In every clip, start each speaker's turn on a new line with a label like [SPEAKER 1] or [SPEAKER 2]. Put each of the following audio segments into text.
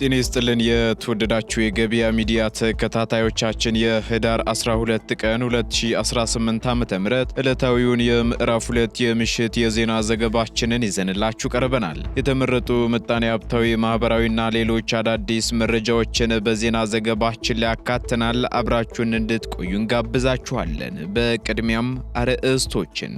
[SPEAKER 1] ጤና ይስጥልን የተወደዳችሁ የገበያ ሚዲያ ተከታታዮቻችን የህዳር 12 ቀን 2018 ዓ.ም ዕለታዊውን የምዕራፍ 2 የምሽት የዜና ዘገባችንን ይዘንላችሁ ቀርበናል። የተመረጡ ምጣኔ ሀብታዊ፣ ማህበራዊና ሌሎች አዳዲስ መረጃዎችን በዜና ዘገባችን ላይ አካተናል። አብራችሁን እንድትቆዩ እንጋብዛችኋለን። በቅድሚያም አርዕስቶችን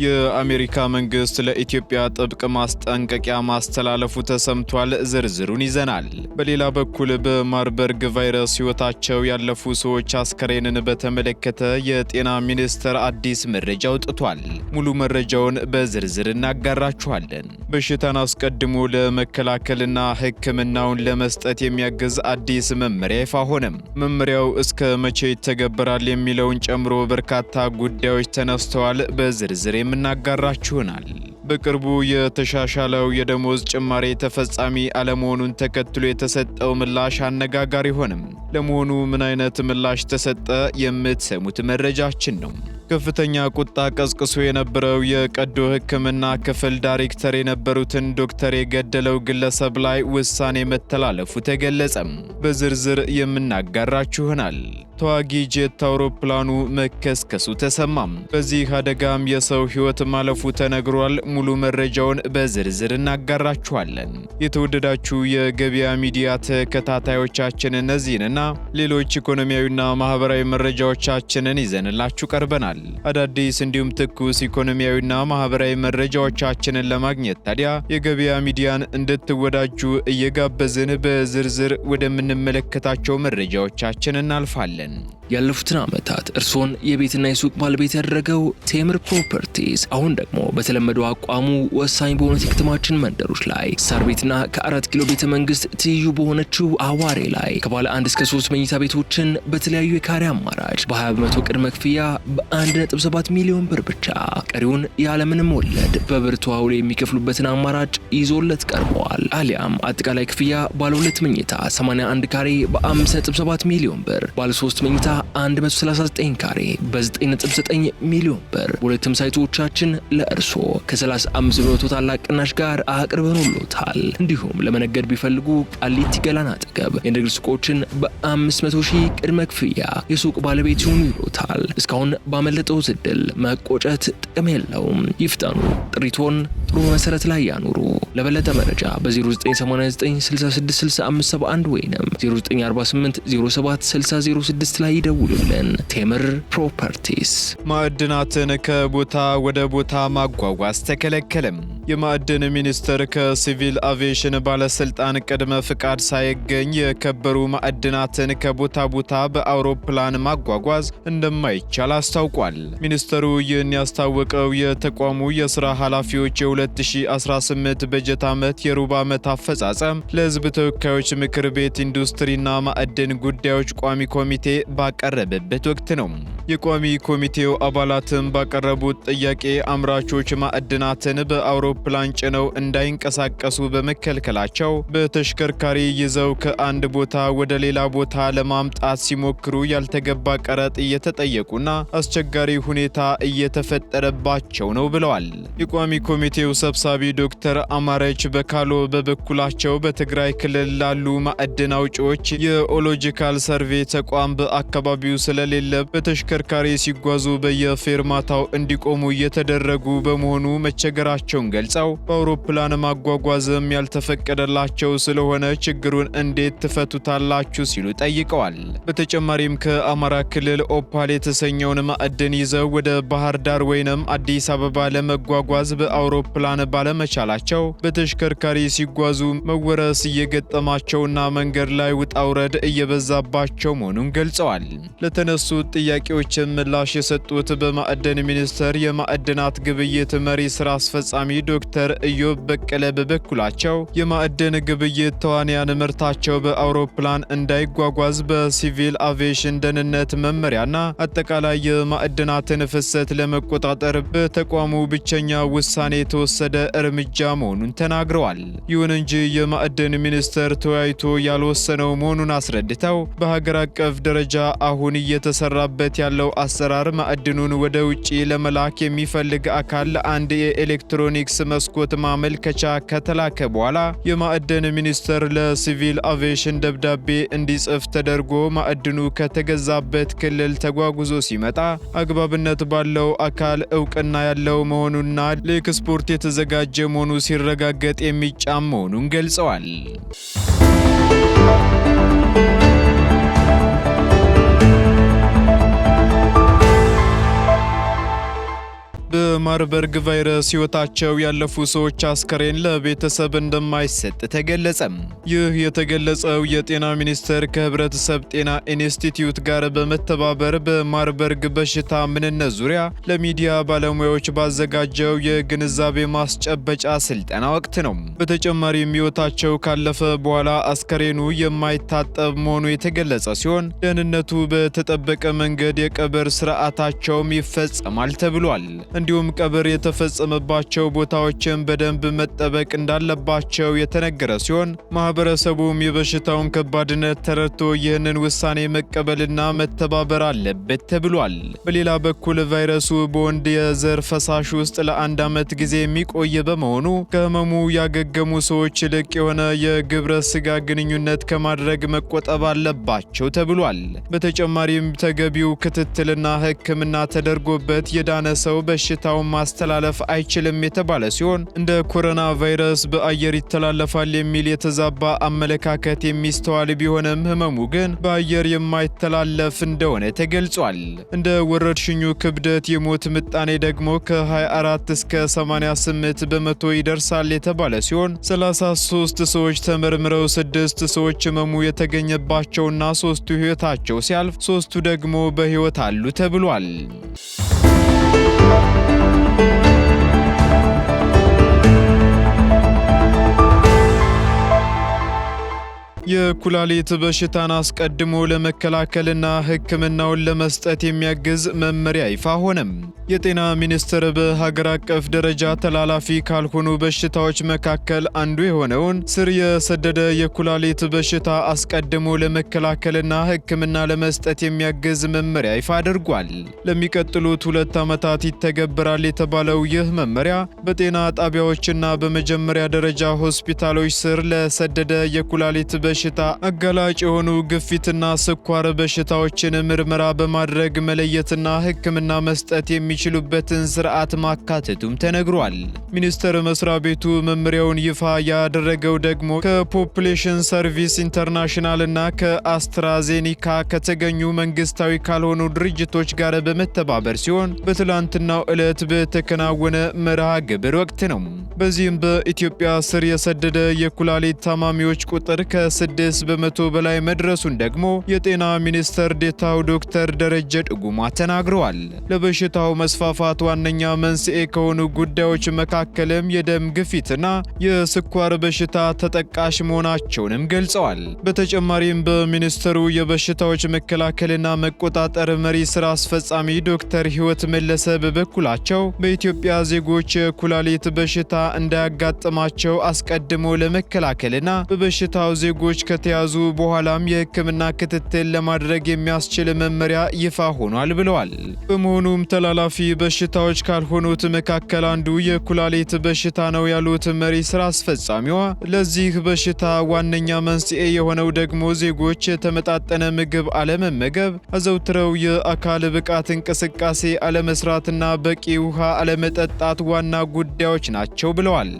[SPEAKER 1] የአሜሪካ መንግስት ለኢትዮጵያ ጥብቅ ማስጠንቀቂያ ማስተላለፉ ተሰምቷል። ዝርዝሩን ይዘናል። በሌላ በኩል በማርበርግ ቫይረስ ህይወታቸው ያለፉ ሰዎች አስከሬንን በተመለከተ የጤና ሚኒስቴር አዲስ መረጃ አውጥቷል። ሙሉ መረጃውን በዝርዝር እናጋራችኋለን። በሽታን አስቀድሞ ለመከላከልና ሕክምናውን ለመስጠት የሚያግዝ አዲስ መመሪያ ይፋ ሆነም። መመሪያው እስከ መቼ ይተገበራል የሚለውን ጨምሮ በርካታ ጉዳዮች ተነስተዋል። በዝርዝር የምናጋራችሁናል። በቅርቡ የተሻሻለው የደሞዝ ጭማሪ ተፈጻሚ አለመሆኑን ተከትሎ የተሰጠው ምላሽ አነጋጋሪ ሆነም። ለመሆኑ ምን አይነት ምላሽ ተሰጠ? የምትሰሙት መረጃችን ነው። ከፍተኛ ቁጣ ቀስቅሶ የነበረው የቀዶ ሕክምና ክፍል ዳይሬክተር የነበሩትን ዶክተር የገደለው ግለሰብ ላይ ውሳኔ መተላለፉ ተገለጸም። በዝርዝር የምናጋራችሁ ይሆናል። ተዋጊ ጄት አውሮፕላኑ መከስከሱ ተሰማም። በዚህ አደጋም የሰው ሕይወት ማለፉ ተነግሯል። ሙሉ መረጃውን በዝርዝር እናጋራችኋለን። የተወደዳችሁ የገበያ ሚዲያ ተከታታዮቻችን እነዚህንና ሌሎች ኢኮኖሚያዊና ማህበራዊ መረጃዎቻችንን ይዘንላችሁ ቀርበናል። አዳዲስ እንዲሁም ትኩስ ኢኮኖሚያዊና ማህበራዊ መረጃዎቻችንን ለማግኘት ታዲያ የገበያ ሚዲያን እንድትወዳጁ እየጋበዝን በዝርዝር ወደምንመለከታቸው መረጃዎቻችን እናልፋለን።
[SPEAKER 2] ያለፉትን ዓመታት እርሶን የቤትና የሱቅ ባለቤት ያደረገው ቴምር ፕሮፐርቲስ አሁን ደግሞ በተለመደው አቋሙ ወሳኝ በሆኑት የከተማችን መንደሮች ላይ ሳር ቤትና ከ4 ኪሎ ቤተ መንግስት ትይዩ በሆነችው አዋሬ ላይ ከባለ 1 እስከ 3 መኝታ ቤቶችን በተለያዩ የካሬ አማራጭ በ20% ቅድመ ክፍያ በ1.7 ሚሊዮን ብር ብቻ ቀሪውን ያለምንም ወለድ በብር ተዋውሎ የሚከፍሉበትን አማራጭ ይዞለት ቀርበዋል። አሊያም አጠቃላይ ክፍያ ባለ 2 መኝታ 81 ካሬ በ5.7 ሚሊዮን ብር፣ ባለ 3 መኝታ 139 ካሬ በ9.9 ሚሊዮን ብር ሁለቱም ሳይቶቻችን ለእርሶ ከ35% ታላቅ ቅናሽ ጋር አቅርበንሎታል። እንዲሁም ለመነገድ ቢፈልጉ ቃሊቲ ገላን አጠገብ የንግድ ሱቆችን በ500,000 ቅድመ ክፍያ የሱቅ ባለቤት ይሁኑ ይሎታል። እስካሁን ባመለጠው ዕድል መቆጨት ጥቅም የለውም። ይፍጠኑ። ጥሪቶን ጥሩ መሰረት ላይ ያኑሩ። ለበለጠ መረጃ በ0989666571 ወይንም 0948076006 ላይ ይደውሉልን። ቴምር ፕሮፐርቲስ። ማዕድናትን ከቦታ ወደ ቦታ ማጓጓዝ ተከለከለም። የማዕድን ሚኒስቴር ከሲቪል አቪዬሽን ባለስልጣን ቅድመ ፍቃድ ሳይገኝ የከበሩ ማዕድናትን ከቦታ ቦታ በአውሮፕላን ማጓጓዝ እንደማይቻል አስታውቋል። ሚኒስቴሩ ይህን ያስታወቀው የተቋሙ የሥራ ኃላፊዎች የ2018 በጀት ዓመት የሩብ ዓመት አፈጻጸም ለሕዝብ ተወካዮች ምክር ቤት ኢንዱስትሪና ማዕድን ጉዳዮች ቋሚ ኮሚቴ ባቀረበበት ወቅት ነው። የቋሚ ኮሚቴው አባላትም ባቀረቡት ጥያቄ አምራቾች ማዕድናትን በአውሮፕላን ጭነው እንዳይንቀሳቀሱ በመከልከላቸው በተሽከርካሪ ይዘው ከአንድ ቦታ ወደ ሌላ ቦታ ለማምጣት ሲሞክሩ ያልተገባ ቀረጥ እየተጠየቁና አስቸጋሪ ሁኔታ እየተፈጠረባቸው ነው ብለዋል። የቋሚ ኮሚቴው ሰብሳቢ ዶክተር አማረች በካሎ በበኩላቸው በትግራይ ክልል ላሉ ማዕድን አውጪዎች የኦሎጂካል ሰርቬ ተቋም በአካባቢው ስለሌለ በተሽከርካሪ ሲጓዙ በየፌርማታው እንዲቆሙ እየተደረጉ በመሆኑ መቸገራቸውን ገልጸው በአውሮፕላን ማጓጓዝም ያልተፈቀደላቸው ስለሆነ ችግሩን እንዴት ትፈቱታላችሁ ሲሉ ጠይቀዋል። በተጨማሪም ከአማራ ክልል ኦፓል የተሰኘውን ማዕድን ይዘው ወደ ባህር ዳር ወይንም አዲስ አበባ ለመጓጓዝ በአውሮፕላን ባለመቻላቸው በተሽከርካሪ ሲጓዙ መወረስ እየገጠማቸውና መንገድ ላይ ውጣ ውረድ እየበዛባቸው መሆኑን ገልጸዋል። ለተነሱት ጥያቄዎችም ምላሽ የሰጡት በማዕድን ሚኒስቴር የማዕድናት ግብይት መሪ ስራ አስፈጻሚ ዶክተር ኢዮብ በቀለ በበኩላቸው የማዕድን ግብይት ተዋንያን ምርታቸው በአውሮፕላን እንዳይጓጓዝ በሲቪል አቪዬሽን ደህንነት መመሪያና አጠቃላይ የማዕድናትን ፍሰት ለመቆጣጠር በተቋሙ ብቸኛ ውሳኔ
[SPEAKER 1] የተወሰደ እርምጃ መሆኑን ተናግረዋል። ይሁን እንጂ የማዕድን ሚኒስቴር ተወያይቶ ያልወሰነው መሆኑን አስረድተው በሀገር አቀፍ ደረጃ አሁን እየተሰራበት ያለው አሰራር ማዕድኑን ወደ ውጪ ለመላክ የሚፈልግ አካል ለአንድ የኤሌክትሮኒክስ መስኮት ማመልከቻ ከተላከ በኋላ የማዕድን ሚኒስቴር ለሲቪል አቪዬሽን ደብዳቤ እንዲጽፍ ተደርጎ ማዕድኑ ከተገዛበት ክልል ተጓጉዞ ሲመጣ አግባብነት ባለው አካል እውቅና ያለው መሆኑና ለኤክስፖርት የተዘጋጀ መሆኑ ሲረጋገጥ የሚጫን መሆኑን ገልጸዋል። በማርበርግ ቫይረስ ሕይወታቸው ያለፉ ሰዎች አስከሬን ለቤተሰብ እንደማይሰጥ ተገለጸ። ይህ የተገለጸው የጤና ሚኒስቴር ከህብረተሰብ ጤና ኢንስቲትዩት ጋር በመተባበር በማርበርግ በሽታ ምንነት ዙሪያ ለሚዲያ ባለሙያዎች ባዘጋጀው የግንዛቤ ማስጨበጫ ስልጠና ወቅት ነው። በተጨማሪም ሕይወታቸው ካለፈ በኋላ አስከሬኑ የማይታጠብ መሆኑ የተገለጸ ሲሆን ደህንነቱ በተጠበቀ መንገድ የቀብር ስርዓታቸውም ይፈጸማል ተብሏል። እንዲሁም ቀብር የተፈጸመባቸው ቦታዎችን በደንብ መጠበቅ እንዳለባቸው የተነገረ ሲሆን ማህበረሰቡም የበሽታውን ከባድነት ተረድቶ ይህንን ውሳኔ መቀበልና መተባበር አለበት ተብሏል። በሌላ በኩል ቫይረሱ በወንድ የዘር ፈሳሽ ውስጥ ለ1 ዓመት ጊዜ የሚቆይ በመሆኑ ከህመሙ ያገገሙ ሰዎች ይልቅ የሆነ የግብረ ስጋ ግንኙነት ከማድረግ መቆጠብ አለባቸው ተብሏል። በተጨማሪም ተገቢው ክትትልና ሕክምና ተደርጎበት የዳነ ሰው በሽታውን ማስተላለፍ አይችልም የተባለ ሲሆን እንደ ኮሮና ቫይረስ በአየር ይተላለፋል የሚል የተዛባ አመለካከት የሚስተዋል ቢሆንም ህመሙ ግን በአየር የማይተላለፍ እንደሆነ ተገልጿል። እንደ ወረርሽኙ ክብደት የሞት ምጣኔ ደግሞ ከ24 እስከ 88 በመቶ ይደርሳል የተባለ ሲሆን 33 ሰዎች ተመርምረው 6 ሰዎች ህመሙ የተገኘባቸውና 3ቱ ህይወታቸው ሲያልፍ 3ቱ ደግሞ በህይወት አሉ ተብሏል። የኩላሊት በሽታን አስቀድሞ ለመከላከልና ሕክምናውን ለመስጠት የሚያግዝ መመሪያ ይፋ ሆነም። የጤና ሚኒስቴር በሀገር አቀፍ ደረጃ ተላላፊ ካልሆኑ በሽታዎች መካከል አንዱ የሆነውን ስር የሰደደ የኩላሊት በሽታ አስቀድሞ ለመከላከልና ሕክምና ለመስጠት የሚያግዝ መመሪያ ይፋ አድርጓል። ለሚቀጥሉት 2 ዓመታት ይተገበራል የተባለው ይህ መመሪያ በጤና ጣቢያዎችና በመጀመሪያ ደረጃ ሆስፒታሎች ስር ለሰደደ የኩላሊት በሽታ አጋላጭ የሆኑ ግፊትና ስኳር በሽታዎችን ምርመራ በማድረግ መለየትና ሕክምና መስጠት የሚችሉበትን ስርዓት ማካተቱም ተነግሯል። ሚኒስቴር መስሪያ ቤቱ መመሪያውን ይፋ ያደረገው ደግሞ ከፖፑሌሽን ሰርቪስ ኢንተርናሽናል እና ከአስትራዜኒካ ከተገኙ መንግስታዊ ካልሆኑ ድርጅቶች ጋር በመተባበር ሲሆን በትላንትናው ዕለት በተከናወነ መርሃ ግብር ወቅት ነው። በዚህም በኢትዮጵያ ስር የሰደደ የኩላሊት ታማሚዎች ቁጥር ከ6 በመቶ በላይ መድረሱን ደግሞ የጤና ሚኒስትር ዴኤታው ዶክተር ደረጀ ድጉማ ተናግረዋል። ለበሽታው መስፋፋት ዋነኛ መንስኤ ከሆኑ ጉዳዮች መካከልም የደም ግፊትና የስኳር በሽታ ተጠቃሽ መሆናቸውንም ገልጸዋል። በተጨማሪም በሚኒስትሩ የበሽታዎች መከላከልና መቆጣጠር መሪ ስራ አስፈጻሚ ዶክተር ህይወት መለሰ በበኩላቸው በኢትዮጵያ ዜጎች የኩላሊት በሽታ እንዳያጋጥማቸው አስቀድሞ ለመከላከልና በበሽታው ዜጎች ከተያዙ በኋላም የሕክምና ክትትል ለማድረግ የሚያስችል መመሪያ ይፋ ሆኗል ብለዋል። በመሆኑም ተላላፊ በሽታዎች ካልሆኑት መካከል አንዱ የኩላሊት በሽታ ነው ያሉት መሪ ስራ አስፈጻሚዋ ለዚህ በሽታ ዋነኛ መንስኤ የሆነው ደግሞ ዜጎች የተመጣጠነ ምግብ አለመመገብ፣ አዘውትረው የአካል ብቃት እንቅስቃሴ አለመስራትና በቂ ውሃ አለመጠጣት ዋና ጉዳዮች ናቸው ብለዋል።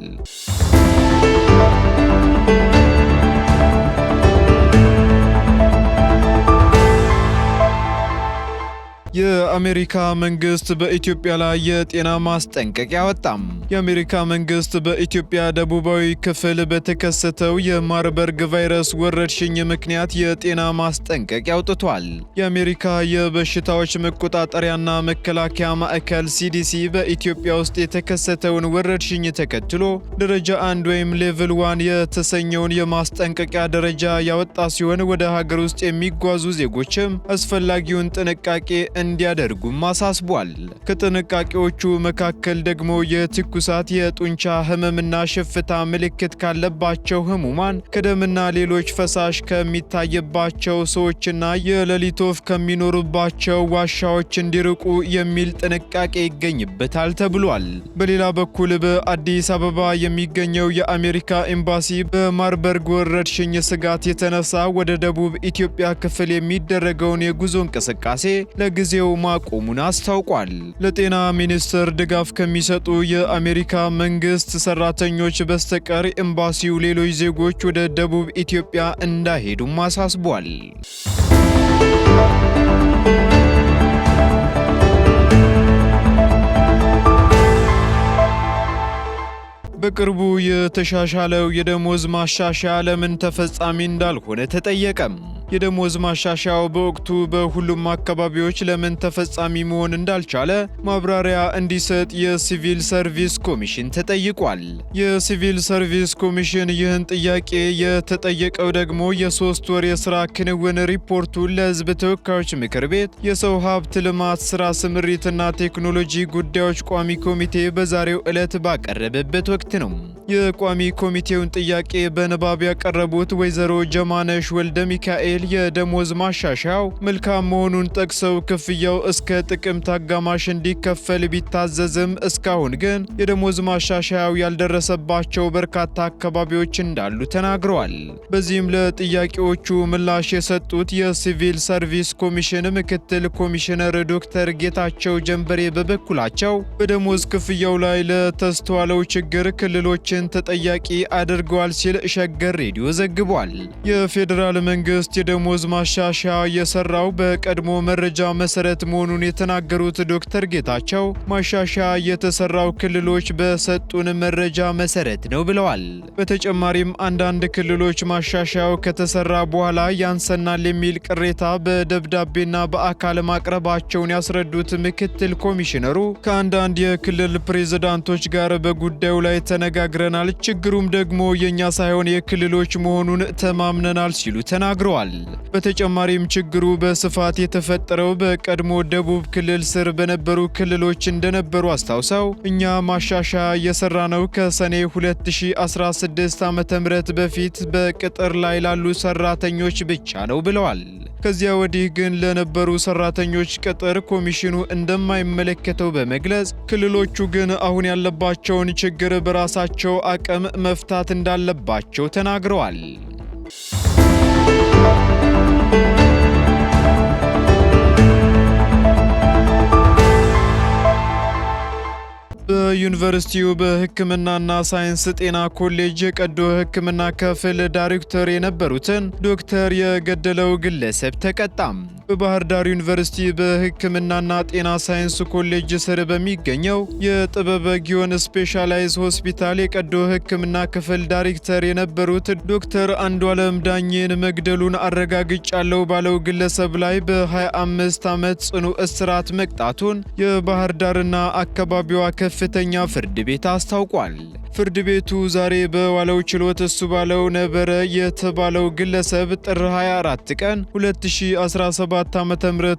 [SPEAKER 1] የአሜሪካ መንግስት በኢትዮጵያ ላይ የጤና ማስጠንቀቂያ አወጣም። የአሜሪካ መንግስት በኢትዮጵያ ደቡባዊ ክፍል በተከሰተው የማርበርግ ቫይረስ ወረርሽኝ ምክንያት የጤና ማስጠንቀቂያ አውጥቷል። የአሜሪካ የበሽታዎች መቆጣጠሪያና መከላከያ ማዕከል CDC በኢትዮጵያ ውስጥ የተከሰተውን ወረርሽኝ ተከትሎ ደረጃ 1 ወይም ሌቭል 1 የተሰኘውን የማስጠንቀቂያ ደረጃ ያወጣ ሲሆን ወደ ሀገር ውስጥ የሚጓዙ ዜጎችም አስፈላጊውን ጥንቃቄ እንዲያደርጉም አሳስቧል። ከጥንቃቄዎቹ መካከል ደግሞ የትኩሳት፣ የጡንቻ ህመምና ሽፍታ ምልክት ካለባቸው ህሙማን፣ ከደምና ሌሎች ፈሳሽ ከሚታይባቸው ሰዎችና የሌሊት ወፍ ከሚኖሩባቸው ዋሻዎች እንዲርቁ የሚል ጥንቃቄ ይገኝበታል ተብሏል። በሌላ በኩል በአዲስ አበባ የሚገኘው የአሜሪካ ኤምባሲ በማርበርግ ወረርሽኝ ስጋት የተነሳ ወደ ደቡብ ኢትዮጵያ ክፍል የሚደረገውን የጉዞ እንቅስቃሴ ለጊዜው ማቆሙን አስታውቋል። ለጤና ሚኒስቴር ድጋፍ ከሚሰጡ የአሜሪካ መንግስት ሰራተኞች በስተቀር ኤምባሲው ሌሎች ዜጎች ወደ ደቡብ ኢትዮጵያ እንዳይሄዱም አሳስቧል። በቅርቡ የተሻሻለው የደሞዝ ማሻሻያ ለምን ተፈጻሚ እንዳልሆነ ተጠየቀም። የደሞዝ ማሻሻያው በወቅቱ በሁሉም አካባቢዎች ለምን ተፈጻሚ መሆን እንዳልቻለ ማብራሪያ እንዲሰጥ የሲቪል ሰርቪስ ኮሚሽን ተጠይቋል። የሲቪል ሰርቪስ ኮሚሽን ይህን ጥያቄ የተጠየቀው ደግሞ የ3 ወር የሥራ ክንውን ሪፖርቱን ለሕዝብ ተወካዮች ምክር ቤት የሰው ሀብት ልማት ሥራ ስምሪትና ቴክኖሎጂ ጉዳዮች ቋሚ ኮሚቴ በዛሬው ዕለት ባቀረበበት ወቅት ነው። የቋሚ ኮሚቴውን ጥያቄ በንባብ ያቀረቡት ወይዘሮ ጀማነሽ ወልደ ሚካኤል የደሞዝ ማሻሻያው መልካም መሆኑን ጠቅሰው ክፍያው እስከ ጥቅምት አጋማሽ እንዲከፈል ቢታዘዝም እስካሁን ግን የደሞዝ ማሻሻያው ያልደረሰባቸው በርካታ አካባቢዎች እንዳሉ ተናግረዋል። በዚህም ለጥያቄዎቹ ምላሽ የሰጡት የሲቪል ሰርቪስ ኮሚሽን ምክትል ኮሚሽነር ዶክተር ጌታቸው ጀንበሬ በበኩላቸው በደሞዝ ክፍያው ላይ ለተስተዋለው ችግር ክልሎችን ተጠያቂ አድርገዋል ሲል ሸገር ሬዲዮ ዘግቧል። የፌዴራል መንግስት የደሞዝ ማሻሻያ የሰራው በቀድሞ መረጃ መሰረት መሆኑን የተናገሩት ዶክተር ጌታቸው ማሻሻያ የተሰራው ክልሎች በሰጡን መረጃ መሰረት ነው ብለዋል። በተጨማሪም አንዳንድ ክልሎች ማሻሻያው ከተሰራ በኋላ ያንሰናል የሚል ቅሬታ በደብዳቤና በአካል ማቅረባቸውን ያስረዱት ምክትል ኮሚሽነሩ ከአንዳንድ የክልል ፕሬዝዳንቶች ጋር በጉዳዩ ላይ ተነጋግረናል፣ ችግሩም ደግሞ የኛ ሳይሆን የክልሎች መሆኑን ተማምነናል ሲሉ ተናግረዋል። በተጨማሪም ችግሩ በስፋት የተፈጠረው በቀድሞ ደቡብ ክልል ስር በነበሩ ክልሎች እንደነበሩ አስታውሰው እኛ ማሻሻያ የሰራነው ከሰኔ 2016 ዓ.ም በፊት በቅጥር ላይ ላሉ ሰራተኞች ብቻ ነው ብለዋል። ከዚያ ወዲህ ግን ለነበሩ ሰራተኞች ቅጥር ኮሚሽኑ እንደማይመለከተው በመግለጽ ክልሎቹ ግን አሁን ያለባቸውን ችግር በራሳቸው አቅም መፍታት እንዳለባቸው ተናግረዋል። በዩኒቨርሲቲው በሕክምናና ሳይንስ ጤና ኮሌጅ የቀዶ ሕክምና ክፍል ዳይሬክተር የነበሩትን ዶክተር የገደለው ግለሰብ ተቀጣም። በባህር ዳር ዩኒቨርሲቲ በሕክምናና ጤና ሳይንስ ኮሌጅ ስር በሚገኘው የጥበበ ጊዮን ስፔሻላይዝ ሆስፒታል የቀዶ ሕክምና ክፍል ዳይሬክተር የነበሩት ዶክተር አንዱዓለም ዳኜን መግደሉን አረጋግጫለሁ ባለው ግለሰብ ላይ በ25 ዓመት ጽኑ እስራት መቅጣቱን የባህር ዳርና አካባቢዋ ከፍተኛ ፍርድ ቤት አስታውቋል። ፍርድ ቤቱ ዛሬ በዋለው ችሎት እሱ ባለው ነበረ የተባለው ግለሰብ ጥር 24 ቀን 2017 ዓ.ም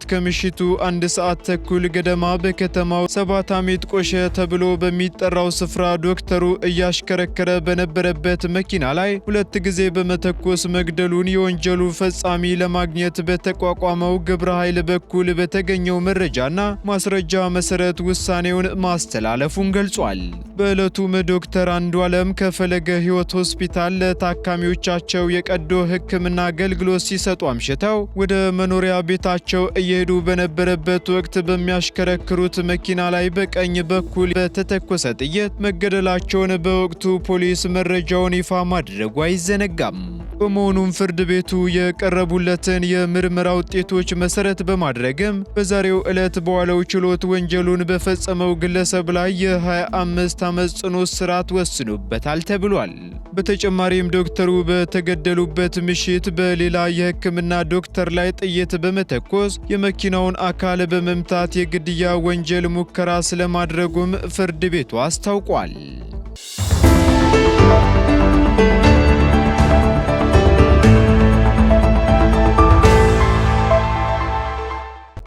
[SPEAKER 1] ከምሽቱ 1 ሰዓት ተኩል ገደማ በከተማው ሰባት አሜት ቆሸ ተብሎ በሚጠራው ስፍራ ዶክተሩ እያሽከረከረ በነበረበት መኪና ላይ 2 ጊዜ በመተኮስ መግደሉን የወንጀሉ ፈጻሚ ለማግኘት በተቋቋመው ግብረ ኃይል በኩል በተገኘው መረጃና ማስረጃ መሰረት ውሳኔውን ማስተላለፉን ገልጿል። በዕለቱም ዶክተር አንዱዓለም ከፈለገ ሕይወት ሆስፒታል ለታካሚዎቻቸው የቀዶ ሕክምና አገልግሎት ሲሰጡ አምሽተው ወደ መኖሪያ ቤታቸው እየሄዱ በነበረበት ወቅት በሚያሽከረክሩት መኪና ላይ በቀኝ በኩል በተተኮሰ ጥይት መገደላቸውን በወቅቱ ፖሊስ መረጃውን ይፋ ማድረጉ አይዘነጋም። በመሆኑም ፍርድ ቤቱ የቀረቡለትን የምርመራ ውጤቶች መሰረት በማድረግም በዛሬው ዕለት በዋለው ችሎት ወንጀሉን በፈጸመው ግለሰብ ላይ የ25 ዓመት ጽኑ እስራት ወስኖበታል ተብሏል። በተጨማሪም ዶክተሩ በተገደሉበት ምሽት በሌላ የሕክምና ዶክተር ላይ ጥይት በመተኮስ የመኪናውን አካል በመምታት የግድያ ወንጀል ሙከራ ስለማድረጉም ፍርድ ቤቱ አስታውቋል።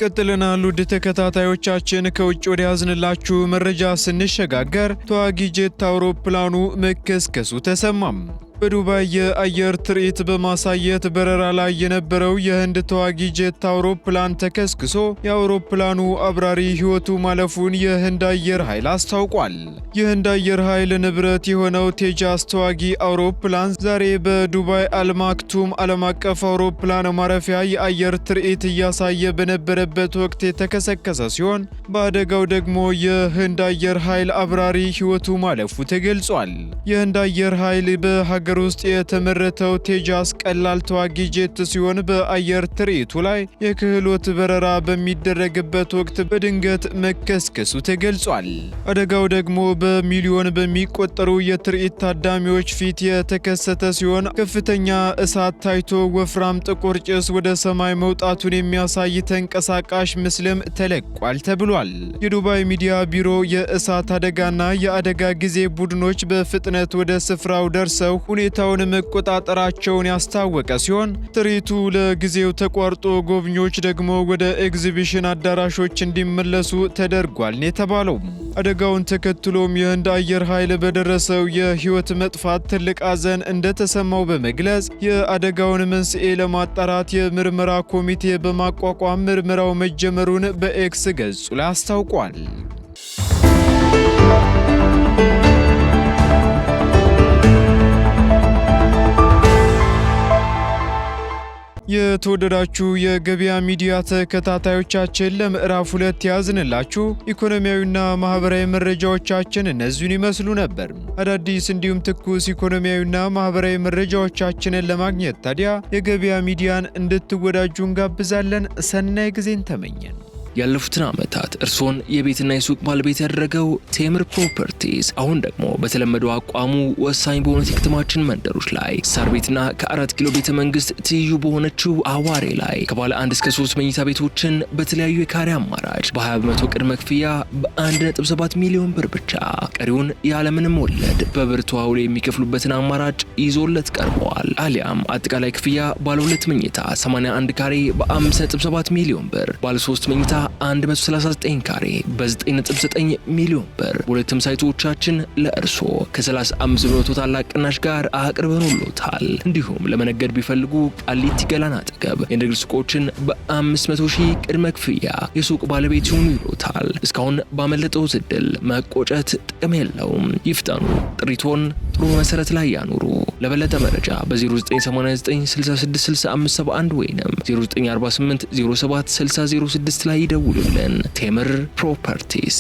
[SPEAKER 1] ቀጥለናል። ውድ ተከታታዮቻችን ከውጭ ወደ ያዝንላችሁ መረጃ ስንሸጋገር ተዋጊ ጄት አውሮፕላኑ መከስከሱ ተሰማም። በዱባይ የአየር ትርኢት በማሳየት በረራ ላይ የነበረው የህንድ ተዋጊ ጄት አውሮፕላን ተከስክሶ የአውሮፕላኑ አብራሪ ሕይወቱ ማለፉን የህንድ አየር ኃይል አስታውቋል። የህንድ አየር ኃይል ንብረት የሆነው ቴጃስ ተዋጊ አውሮፕላን ዛሬ በዱባይ አልማክቱም ዓለም አቀፍ አውሮፕላን ማረፊያ የአየር ትርኢት እያሳየ በነበረበት ወቅት የተከሰከሰ ሲሆን በአደጋው ደግሞ የህንድ አየር ኃይል አብራሪ ሕይወቱ ማለፉ ተገልጿል። የህንድ አየር ኃይል በሀገር ውስጥ የተመረተው ቴጃስ ቀላል ተዋጊ ጄት ሲሆን በአየር ትርኢቱ ላይ የክህሎት በረራ በሚደረግበት ወቅት በድንገት መከስከሱ ተገልጿል። አደጋው ደግሞ በሚሊዮን በሚቆጠሩ የትርኢት ታዳሚዎች ፊት የተከሰተ ሲሆን ከፍተኛ እሳት ታይቶ ወፍራም ጥቁር ጭስ ወደ ሰማይ መውጣቱን የሚያሳይ ተንቀሳቃሽ ምስልም ተለቋል ተብሏል። የዱባይ ሚዲያ ቢሮ የእሳት አደጋና የአደጋ ጊዜ ቡድኖች በፍጥነት ወደ ስፍራው ደርሰው ሁኔታውን መቆጣጠራቸውን ያስታወቀ ሲሆን ትርኢቱ ለጊዜው ተቋርጦ ጎብኚዎች ደግሞ ወደ ኤግዚቢሽን አዳራሾች እንዲመለሱ ተደርጓል ነው የተባለው። አደጋውን ተከትሎም የህንድ አየር ኃይል በደረሰው የህይወት መጥፋት ትልቅ ሐዘን እንደተሰማው በመግለጽ የአደጋውን መንስኤ ለማጣራት የምርመራ ኮሚቴ በማቋቋም ምርመራው መጀመሩን በኤክስ ገጹ ላይ አስታውቋል። የተወደዳችሁ የገበያ ሚዲያ ተከታታዮቻችን ለምዕራፍ 2 ያዝንላችሁ ኢኮኖሚያዊና ማህበራዊ መረጃዎቻችን እነዚህን ይመስሉ ነበር። አዳዲስ እንዲሁም ትኩስ ኢኮኖሚያዊና ማህበራዊ መረጃዎቻችንን ለማግኘት ታዲያ የገበያ ሚዲያን እንድትወዳጁ እንጋብዛለን። ሰናይ ጊዜን ተመኘን።
[SPEAKER 2] ያለፉትን ዓመታት እርሶን የቤትና የሱቅ ባለቤት ያደረገው ቴምር ፕሮፐርቲስ አሁን ደግሞ በተለመደው አቋሙ ወሳኝ በሆኑት የከተማችን መንደሮች ላይ ሳር ቤትና ከ4 ኪሎ ቤተ መንግስት ትይዩ በሆነችው አዋሬ ላይ ከባለ 1 እስከ 3 መኝታ ቤቶችን በተለያዩ የካሬ አማራጭ በ20% ቅድመ ክፍያ በ1.7 ሚሊዮን ብር ብቻ ቀሪውን ያለምንም ወለድ በብር ተዋውሎ የሚከፍሉበትን አማራጭ ይዞለት ቀርበዋል። አሊያም አጠቃላይ ክፍያ ባለ 2 መኝታ 81 ካሬ በ5.7 ሚሊዮን ብር፣ ባለ 3 መኝታ 139 ካሬ በ9.9 ሚሊዮን ብር በሁለቱም ሳይቶቻችን ለእርሶ ከ35% ታላቅ ቅናሽ ጋር አቅርበንሎታል። እንዲሁም ለመነገድ ቢፈልጉ ቃሊቲ ገላን አጠገብ የንግድ ሱቆችን በ500,000 ቅድመ ክፍያ የሱቅ ባለቤት ይሁኑ ይሎታል። እስካሁን ባመለጠው ዕድል መቆጨት ጥቅም የለውም። ይፍጠኑ። ጥሪቶን ጥሩ መሰረት ላይ ያኑሩ። ለበለጠ መረጃ በ0989666571 ወይንም 0948076006 ላይ ይደውሉልን። ቴምር ፕሮፐርቲስ